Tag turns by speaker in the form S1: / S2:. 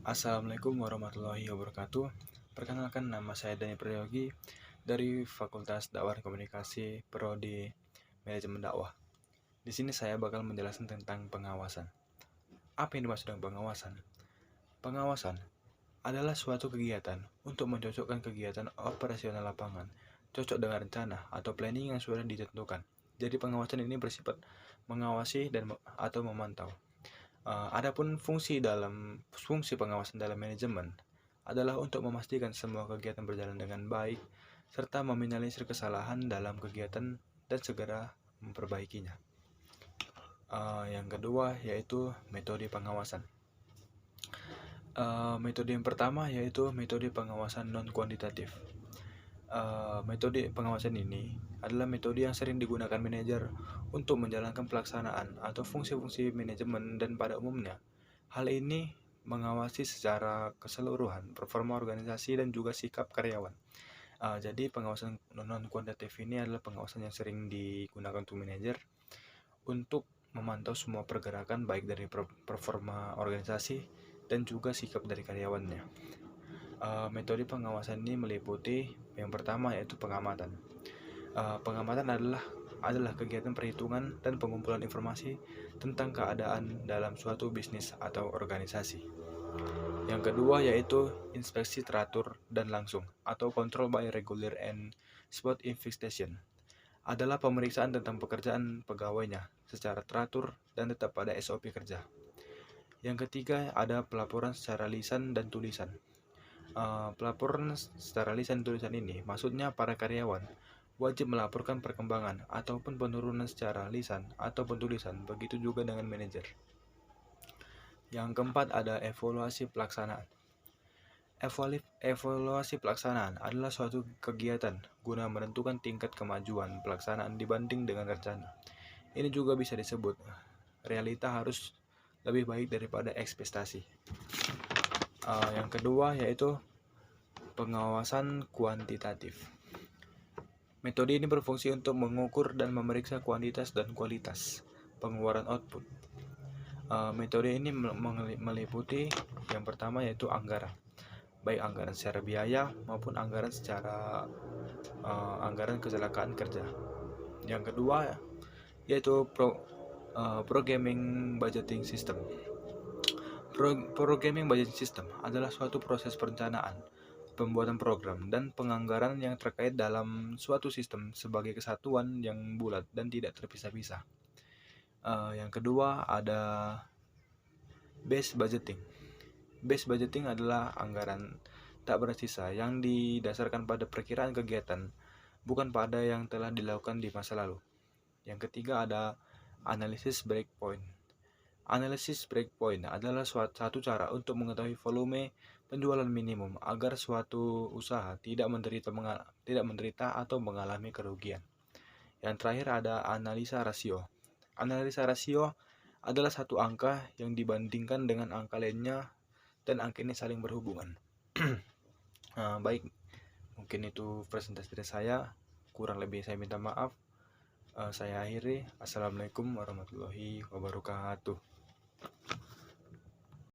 S1: Assalamualaikum warahmatullahi wabarakatuh. Perkenalkan, nama saya Dani Priyogi dari Fakultas Dakwah dan Komunikasi Prodi Manajemen Dakwah. Di sini saya bakal menjelaskan tentang pengawasan. Apa yang dimaksud dengan pengawasan? Pengawasan adalah suatu kegiatan untuk mencocokkan kegiatan operasional lapangan cocok dengan rencana atau planning yang sudah ditentukan. Jadi pengawasan ini bersifat mengawasi atau memantau. Adapun fungsi pengawasan dalam manajemen adalah untuk memastikan semua kegiatan berjalan dengan baik serta meminimalisir kesalahan dalam kegiatan dan segera memperbaikinya. Yang kedua yaitu metode pengawasan. Metode yang pertama yaitu metode pengawasan non-kuantitatif. Metode pengawasan ini adalah metode yang sering digunakan manajer untuk menjalankan pelaksanaan atau fungsi-fungsi manajemen dan pada umumnya. Hal ini mengawasi secara keseluruhan performa organisasi dan juga sikap karyawan. Jadi pengawasan non-kuantitatif ini adalah pengawasan yang sering digunakan untuk manajer untuk memantau semua pergerakan baik dari performa organisasi dan juga sikap dari karyawannya. Metode pengawasan ini meliputi yang pertama yaitu pengamatan. Pengamatan adalah kegiatan perhitungan dan pengumpulan informasi tentang keadaan dalam suatu bisnis atau organisasi. Yang kedua yaitu inspeksi teratur dan langsung atau control by regular and spot investigation. Adalah pemeriksaan tentang pekerjaan pegawainya secara teratur dan tetap pada SOP kerja. Yang ketiga ada pelaporan secara lisan dan tulisan. Pelaporan secara lisan dan tulisan ini maksudnya para karyawan wajib melaporkan perkembangan ataupun penurunan secara lisan ataupun tulisan, begitu juga dengan manajer. Yang keempat ada evaluasi pelaksanaan. Evaluasi pelaksanaan adalah suatu kegiatan guna menentukan tingkat kemajuan pelaksanaan dibanding dengan rencana. Ini juga bisa disebut realita harus lebih baik daripada ekspektasi. Yang kedua yaitu pengawasan kuantitatif. Metode ini berfungsi untuk mengukur dan memeriksa kuantitas dan kualitas pengeluaran output. Metode ini meliputi yang pertama yaitu anggaran, baik anggaran secara biaya maupun anggaran secara anggaran kecelakaan kerja. Yang kedua yaitu programming budgeting system. Programming budgeting system adalah suatu proses perencanaan, pembuatan program, dan penganggaran yang terkait dalam suatu sistem sebagai kesatuan yang bulat dan tidak terpisah-pisah. Yang kedua ada base budgeting. Base budgeting adalah anggaran tak bersisa yang didasarkan pada perkiraan kegiatan, bukan pada yang telah dilakukan di masa lalu. Yang ketiga ada analisis breakpoint. Analisis breakpoint adalah satu cara untuk mengetahui volume penjualan minimum agar suatu usaha tidak menderita atau mengalami kerugian. Yang terakhir ada analisa rasio. Analisa rasio adalah satu angka yang dibandingkan dengan angka lainnya dan angka ini saling berhubungan. Baik, mungkin itu presentasi dari saya. Kurang lebih saya minta maaf. Saya akhiri. Assalamualaikum warahmatullahi wabarakatuh.